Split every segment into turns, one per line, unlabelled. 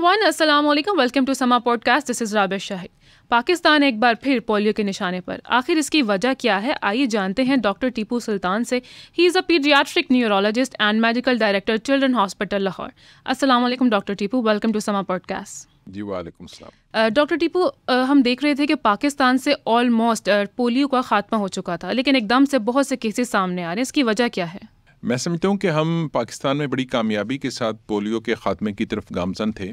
Everyone, अस्सलाम वालेकुम। Welcome to समा podcast. This is Rabia Shahid. Pakistan एक बार फिर पोलियो के निशाने पर। आखिर इसकी वजह क्या है, आइए जानते हैं डॉक्टर टीपू सुल्तान से। He is a paediatric neurologist and medical director, children hospital Lahore. अस्सलाम वालेकुम डॉक्टर टीपू, वेलकम टू समा पॉडकास्ट।
जी वालेकुम सलाम।
डॉक्टर टीपू, हम देख रहे थे कि पाकिस्तान से ऑलमोस्ट पोलियो का खात्मा हो चुका था, लेकिन एकदम से बहुत से केसेस सामने आ रहे हैं। इसकी वजह क्या है?
मैं समझता हूँ कि हम पाकिस्तान में बड़ी कामयाबी के साथ पोलियो के ख़ात्मे की तरफ गामज़न थे,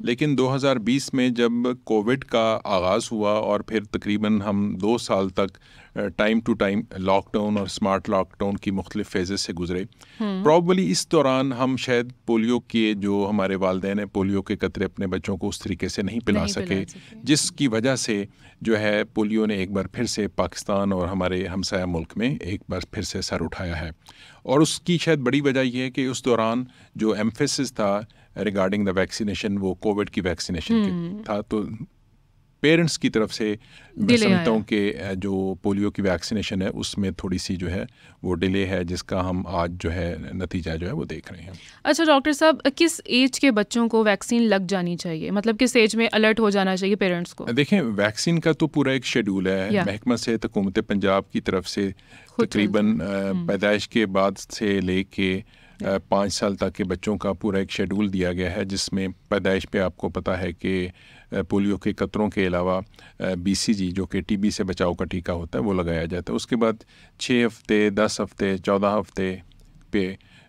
लेकिन 2020 में जब कोविड का आगाज़ हुआ और फिर तकरीबन हम 2 साल तक टाइम टू टाइम लॉकडाउन और स्मार्ट लॉकडाउन की मुख्तलिफ फेजेस से गुजरे। प्रॉबली इस दौरान हम शायद पोलियो के जो हमारे वालिदैन हैं, पोलियो के कतरे अपने बच्चों को उस तरीके से नहीं पिला सके, जिसकी वजह से जो है पोलियो ने एक बार फिर से पाकिस्तान और हमारे हमसाया मुल्क में एक बार फिर से सर उठाया है। और उसकी शायद बड़ी वजह यह है कि उस दौरान जो एम्फेसिस था रिगार्डिंग द वैक्सीनेशन वो कोविड की वैक्सीनेशन था। तो पेरेंट्स की तरफ से मैं समझता हूँ कि जो पोलियो की वैक्सीनेशन है उसमें थोड़ी सी जो है वो डिले है, जिसका हम आज जो है नतीजा जो है वो देख रहे हैं।
अच्छा डॉक्टर साहब, किस एज के बच्चों को वैक्सीन लग जानी चाहिए? मतलब किस एज में अलर्ट हो जाना चाहिए पेरेंट्स को?
देखें, वैक्सीन का तो पूरा एक शेड्यूल है। महकमा सेहत हुकूमत पंजाब की तरफ से तकरीबन पैदाइश के बाद से लेके 5 साल तक के बच्चों का पूरा एक शेड्यूल दिया गया है, जिसमें पैदाइश पे आपको पता है कि पोलियो के कतरों के अलावा BCG जो कि TB से बचाव का टीका होता है वो लगाया जाता है। उसके बाद 6 हफ्ते, 10 हफ्ते, 14 हफ्ते पे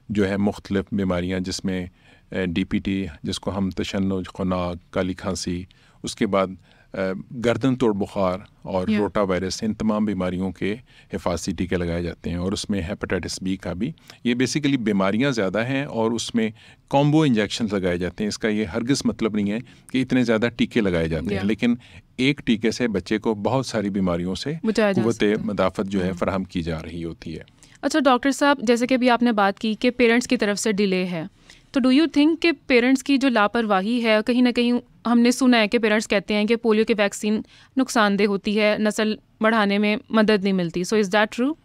जो है मुख्तलिफ बीमारियां, जिसमें DPT जिसको हम तशन्नुज, खुनाक, काली खांसी, उसके बाद गर्दन तोड़ बुखार और रोटा वायरस, इन तमाम बीमारियों के हिफाजती टीके लगाए जाते हैं। और उसमें हेपेटाइटिस B का भी, ये बेसिकली बीमारियां ज़्यादा हैं और उसमें कॉम्बो इंजेक्शन लगाए जाते हैं। इसका ये हरगिज़ मतलब नहीं है कि इतने ज़्यादा टीके लगाए जाते हैं, लेकिन एक टीके से बच्चे को बहुत सारी बीमारियों से क़ुव्वत मदाफ़त जो है फ़राहम की जा रही होती है।
अच्छा डॉक्टर साहब, जैसे कि अभी आपने बात की कि पेरेंट्स की तरफ से डिले है, तो डू यू थिंक कि पेरेंट्स की जो लापरवाही है, कहीं ना कहीं हमने सुना है कि पेरेंट्स कहते हैं कि पोलियो की वैक्सीन नुकसानदेह होती है, नस्ल बढ़ाने में मदद नहीं मिलती, सो इज़ दैट ट्रू?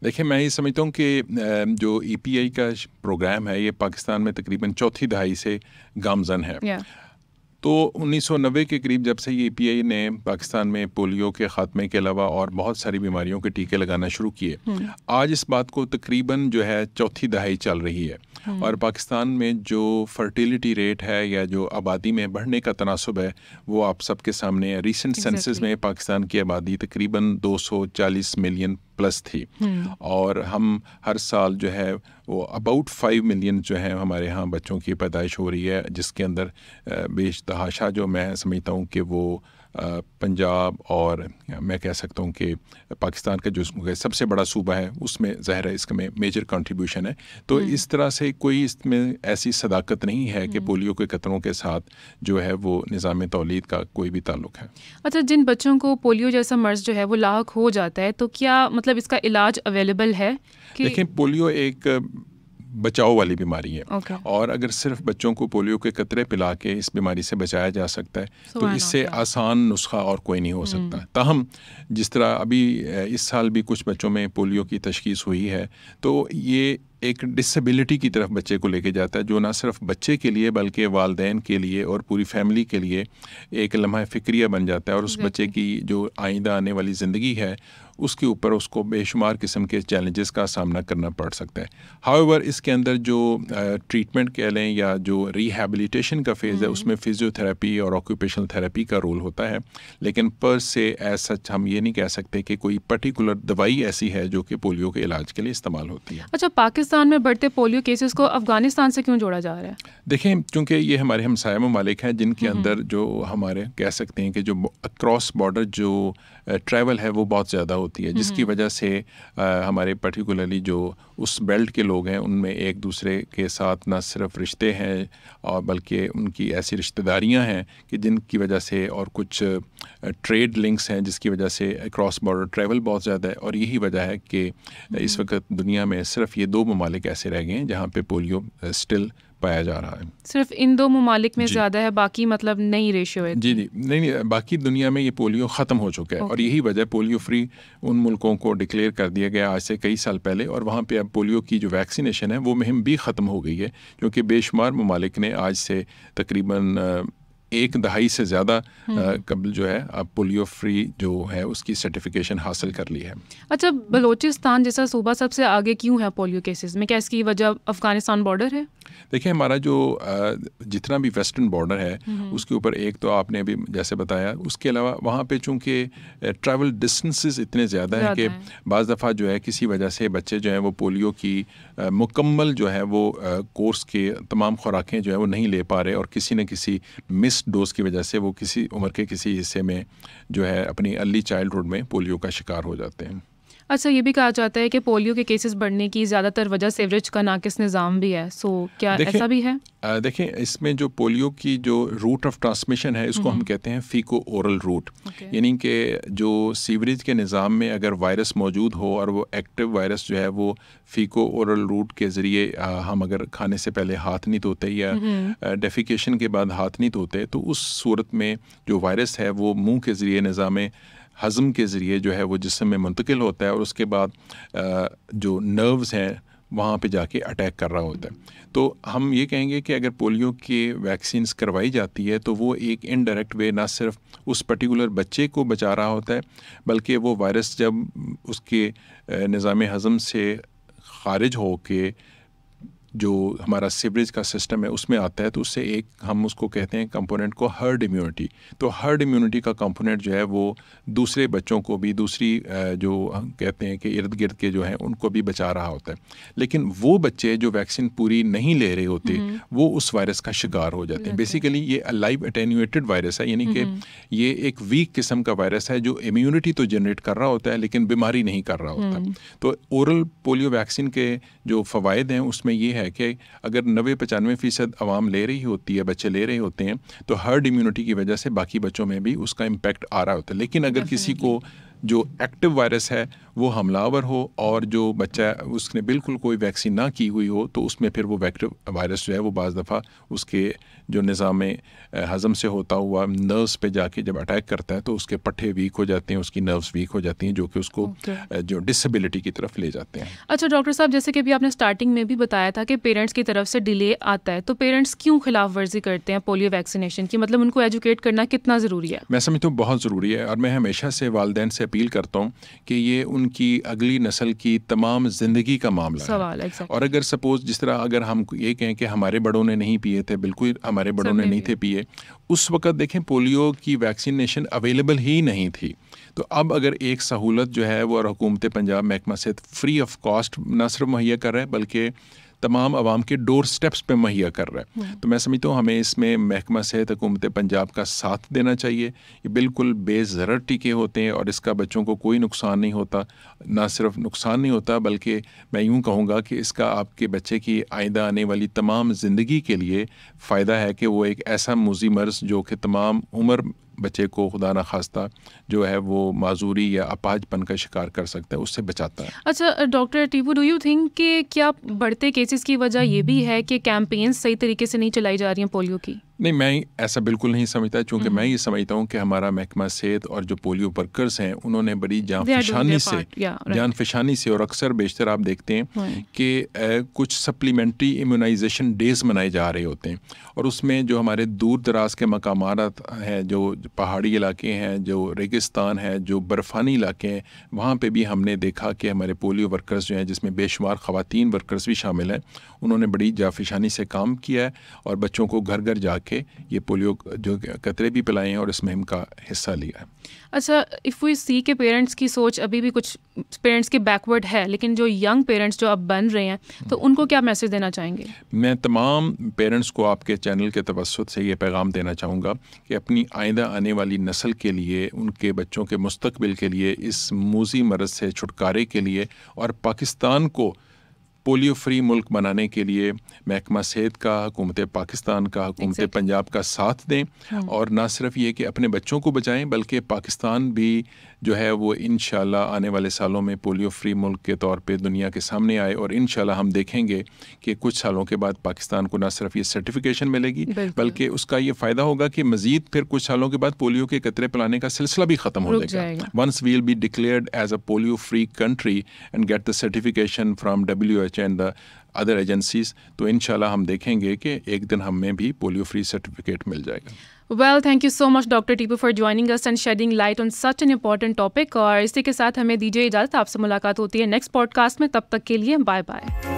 देखिए, मैं ये समझता हूँ कि जो EPI का प्रोग्राम है ये पाकिस्तान में तकरीबन चौथी दहाई से गामज़न है। तो 1990 के करीब जब से ये EPI ने पाकिस्तान में पोलियो के ख़ात्मे के अलावा और बहुत सारी बीमारियों के टीके लगाना शुरू किए, आज इस बात को तकरीबन जो है चौथी दहाई चल रही है। और पाकिस्तान में जो फर्टिलिटी रेट है या जो आबादी में बढ़ने का तनासुब है वो आप सबके सामने है। रीसेंट सेंसस में पाकिस्तान की आबादी तकरीबन 240 मिलियन प्लस थी, और हम हर साल जो है वो अबाउट 5 मिलियन जो है हमारे यहाँ बच्चों की पैदाइश हो रही है, जिसके अंदर बेशतहाशा जो मैं समझता हूँ कि वो पंजाब और मैं कह सकता हूँ कि पाकिस्तान का जो सबसे बड़ा सूबा है उसमें ज़ाहिर है इसका में मेजर कंट्रीब्यूशन है। तो इस तरह से कोई इसमें ऐसी सदाकत नहीं है कि पोलियो के कतरों के साथ जो है वो निज़ाम तौलीद का कोई भी ताल्लुक़ है।
अच्छा, जिन बच्चों को पोलियो जैसा मर्ज़ जो है वो लाहक हो जाता है, तो क्या मतलब इसका इलाज अवेलेबल है?
देखें, पोलियो एक बचाव वाली बीमारी है, और अगर सिर्फ बच्चों को पोलियो के कतरे पिला के इस बीमारी से बचाया जा सकता है तो इससे आसान नुस्खा और कोई नहीं हो सकता। ताहम जिस तरह अभी इस साल भी कुछ बच्चों में पोलियो की तशखीस हुई है, तो ये एक डिसेबिलिटी की तरफ बच्चे को लेके जाता है, जो ना सिर्फ बच्चे के लिए बल्कि वालिदैन के लिए और पूरी फैमिली के लिए एक लम्हा फ़िक्रिया बन जाता है। और उस बच्चे की जो आइंदा आने वाली ज़िंदगी है उसके ऊपर उसको बेशुमार किस्म के चैलेंजेस का सामना करना पड़ सकता है। हाउएवर इसके अंदर जो ट्रीटमेंट कह लें या जो रिहैबिलिटेशन का फेज़ है उसमें फ़िज़ियोथेरेपी और ऑक्यूपेशनल थेरेपी का रोल होता है, लेकिन पर से एज सच हम ये नहीं कह सकते कि कोई पर्टिकुलर दवाई ऐसी है जो कि पोलियो के इलाज के लिए इस्तेमाल होती है।
अच्छा, पाकिस्तान में बढ़ते पोलियो केसेस को अफगानिस्तान से क्यों जोड़ा जा रहा है?
देखें, क्योंकि ये हमारे हमसाया ममालिक हैं जिनके अंदर जो हमारे कह सकते हैं कि जो क्रॉस बॉर्डर जो ट्रैवल है वो बहुत ज़्यादा होती है, जिसकी वजह से हमारे पर्टिकुलरली जो उस बेल्ट के लोग हैं उनमें एक दूसरे के साथ न सिर्फ रिश्ते हैं और बल्कि उनकी ऐसी रिश्तेदारियां हैं कि जिनकी वजह से और कुछ ट्रेड लिंक्स हैं जिसकी वजह से क्रॉस बॉर्डर ट्रैवल बहुत ज़्यादा है। और यही वजह है कि इस वक्त दुनिया में सिर्फ ये 2 ममालिक ऐसे रह गए हैं जहाँ पे पोलियो स्टिल पाया जा रहा है।
सिर्फ इन 2 ममालिक में ज़्यादा है, बाकी मतलब नई रेशियो है?
जी नहीं, बाकी दुनिया में ये पोलियो ख़त्म हो चुका है। और यही वजह पोलियो फ्री उन मुल्कों को डिक्लेयर कर दिया गया आज से कई साल पहले, और वहाँ पे अब पोलियो की जो वैक्सीनेशन है वो मुहिम भी ख़त्म हो गई है, क्योंकि बेशुमार ममालिक ने आज से तकरीबन 1 दहाई से ज़्यादा कबल जो है अब पोलियो फ्री जो है उसकी सर्टिफिकेशन हासिल कर ली है।
अच्छा, बलूचिस्तान जैसा सूबा सबसे आगे क्यों है पोलियो केसेस में? क्या इसकी वजह अफगानिस्तान बॉर्डर है?
देखिए, हमारा जो जितना भी वेस्टर्न बॉर्डर है उसके ऊपर एक तो आपने अभी जैसे बताया, उसके अलावा वहाँ पे चूँकि ट्रैवल डिस्टेंसेस इतने ज़्यादा हैं कि बाज़ दफ़ा जो है किसी वजह से बच्चे जो हैं वो पोलियो की मुकम्मल जो है वो कोर्स के तमाम खुराकें जो है वो नहीं ले पा रहे और किसी न किसी मिस डोज की वजह से वो किसी उम्र के किसी हिस्से में जो है अपनी अर्ली चाइल्डहुड में पोलियो का शिकार हो जाते हैं।
अच्छा, ये भी कहा जाता है कि पोलियो के केसेस बढ़ने की ज़्यादातर वजह सीवरेज का नाकिस निज़ाम भी है। सो क्या ऐसा भी है?
देखें, इसमें जो पोलियो की जो रूट ऑफ ट्रांसमिशन है इसको हम कहते हैं फीको ओरल रूट। यानी कि जो सीवरेज के निज़ाम में अगर वायरस मौजूद हो और वो एक्टिव वायरस जो है वो फीको ओरल रूट के ज़रिए हम अगर खाने से पहले हाथ नहीं धोते या डेफिकेशन के बाद हाथ नहीं धोते, तो उस सूरत में जो वायरस है वो मुँह के ज़रिए निज़ाम हज़म के ज़रिए जो है वो जिस्म में मुंतकिल होता है और उसके बाद जो नर्व्स हैं वहाँ पे जाके अटैक कर रहा होता है। तो हम ये कहेंगे कि अगर पोलियो के वैक्सीन्स करवाई जाती है तो वो एक इनडायरेक्ट वे ना सिर्फ उस पर्टिकुलर बच्चे को बचा रहा होता है, बल्कि वो वायरस जब उसके निज़ाम हज़म से ख़ारिज हो के जो हमारा सीवरेज का सिस्टम है उसमें आता है तो उससे एक हम उसको कहते हैं कंपोनेंट को हर्ड इम्यूनिटी। तो हर्ड इम्यूनिटी का कंपोनेंट जो है वो दूसरे बच्चों को भी दूसरी जो हम कहते हैं कि इर्द गिर्द के जो हैं उनको भी बचा रहा होता है। लेकिन वो बच्चे जो वैक्सीन पूरी नहीं ले रहे होते वो उस वायरस का शिकार हो जाते हैं। बेसिकली ये लाइव अटेन्यूएटेड वायरस है, यानी कि ये एक वीक किस्म का वायरस है जो इम्यूनिटी तो जनरेट कर रहा होता है लेकिन बीमारी नहीं कर रहा होता। तो ओरल पोलियो वैक्सीन के जो फ़वाइद हैं उसमें ये है कि अगर 90-95% आवाम ले रही होती है, बच्चे ले रहे होते हैं, तो हर्ड इम्यूनिटी की वजह से बाकी बच्चों में भी उसका इम्पैक्ट आ रहा होता है। लेकिन अगर किसी को जो एक्टिव वायरस है वो हमलावर हो और जो बच्चा उसने बिल्कुल कोई वैक्सीन ना की हुई हो तो उसमें फिर वो एक्टिव वायरस जो है वो बाज़ दफ़ा उसके जो निज़ाम हज़म से होता हुआ नर्व्स पे जाके जब अटैक करता है तो उसके पट्टे वीक हो जाते हैं, उसकी नर्व्स वीक हो जाती हैं, जो कि उसको जो डिसेबिलिटी की तरफ ले जाते हैं।
अच्छा डॉक्टर साहब, जैसे कि अभी आपने स्टार्टिंग में भी बताया था कि पेरेंट्स की तरफ से डिले आता है, तो पेरेंट्स क्यों खिलाफ वर्जी करते हैं पोलियो वैक्सीनेशन की? मतलब उनको एजुकेट करना कितना ज़रूरी है?
मैं समझता हूँ बहुत ज़रूरी है और मैं हमेशा से वालिदैन से अपील करता हूँ कि ये उनकी अगली नस्ल की तमाम ज़िंदगी का मामला है। और अगर सपोज़ जिस तरह अगर हम ये कहें कि हमारे बड़ों ने नहीं पिए थे, बिल्कुल हमारे बड़ों ने नहीं थे पिए, उस वक़्त देखें पोलियो की वैक्सीनेशन अवेलेबल ही नहीं थी। तो अब अगर एक सहूलत जो है वो और हुकूमत पंजाब महकमा सेहत फ्री ऑफ कॉस्ट न सिर्फ मुहैया कर रहा है बल्कि तमाम आवाम के डोर स्टेप्स पे मुहैया कर रहा है, तो मैं समझता हूँ हमें इसमें महकमा सेहत हुकूमत पंजाब का साथ देना चाहिए। ये बिल्कुल बेज़रर टीके होते हैं और इसका बच्चों को कोई नुकसान नहीं होता। ना सिर्फ नुकसान नहीं होता बल्कि मैं यूँ कहूँगा कि इसका आपके बच्चे की आइंदा आने वाली तमाम ज़िंदगी के लिए फ़ायदा है कि वो एक ऐसा मुज़ी मर्ज़ जो कि तमाम उम्र बच्चे को खुदा ना खास्ता जो है वो माजूरी या अपाहजपन का शिकार कर सकता है, उससे बचाता है।
अच्छा doctor Tipu, do you think कि क्या बढ़ते केसेस की वजह ये भी है कि कैंपेन्स सही तरीके से नहीं चलाई जा रही हैं पोलियो की?
नहीं, मैं ऐसा बिल्कुल नहीं समझता, क्योंकि मैं ये समझता हूँ कि हमारा महकमा सेहत और जो पोलियो वर्कर्स हैं उन्होंने बड़ी जानफशानी से और अक्सर बेशतर आप देखते हैं कि कुछ सप्लीमेंट्री इम्यूनाइजेशन डेज़ मनाए जा रहे होते हैं और उसमें जो हमारे दूर दराज के मकामात हैं, जो पहाड़ी इलाके हैं, जो रेगिस्तान है, जो बर्फ़ानी इलाके हैं, वहाँ पे भी हमने देखा कि हमारे पोलियो वर्कर्स जो हैं, जिसमें बेशुमार ख़वातीन वर्कर्स भी शामिल हैं, उन्होंने बड़ी जाफिशानी से काम किया है और बच्चों को घर घर जाके ये पोलियो जो कतरे भी पिलाए हैं और इस मुहिम का हिस्सा लिया है।
अच्छा, इफ़ वी सी के पेरेंट्स की सोच अभी भी कुछ पेरेंट्स के बैकवर्ड है, लेकिन जो यंग पेरेंट्स जो अब बन रहे हैं तो उनको क्या मैसेज देना चाहेंगे? मैं
तमाम पेरेंट्स को आपके चैनल के तवस्सुत से ये पैगाम देना चाहूँगा कि अपनी आइंदा आने वाली नस्ल के लिए, उनके बच्चों के मुस्तकबिल के लिए, इस मूजी मरज़ से छुटकारे के लिए और पाकिस्तान को पोलियो फ्री मुल्क बनाने के लिए महकमा सेहत का, हुकूमत पाकिस्तान का, हुकूमत पंजाब का साथ दें और ना सिर्फ ये कि अपने बच्चों को बचाएं बल्कि पाकिस्तान भी जो है वो इंशाल्लाह आने वाले सालों में पोलियो फ्री मुल्क के तौर पे दुनिया के सामने आए और इंशाल्लाह हम देखेंगे कि कुछ सालों के बाद पाकिस्तान को ना सिर्फ ये सर्टिफिकेशन मिलेगी बल्कि उसका ये फ़ायदा होगा कि मज़ीद फिर कुछ सालों के बाद पोलियो के कतरे पिलाने का सिलसिला भी ख़त्म हो जाएगा। Once we will be declared as a polio free country and get the certification from WHO NIH and the other agencies, तो इंशाल्लाह हम देखेंगे कि एक दिन हमें भी पोलियो फ्री सर्टिफिकेट मिल जाएगा।
Well, thank you so much, Dr. Tipu, for joining us and shedding light on such an important topic. और इसी के साथ हमें दीजिए इजाज़त, आपसे मुलाकात होती है नेक्स्ट पॉडकास्ट में, तब तक के लिए बाय बाय।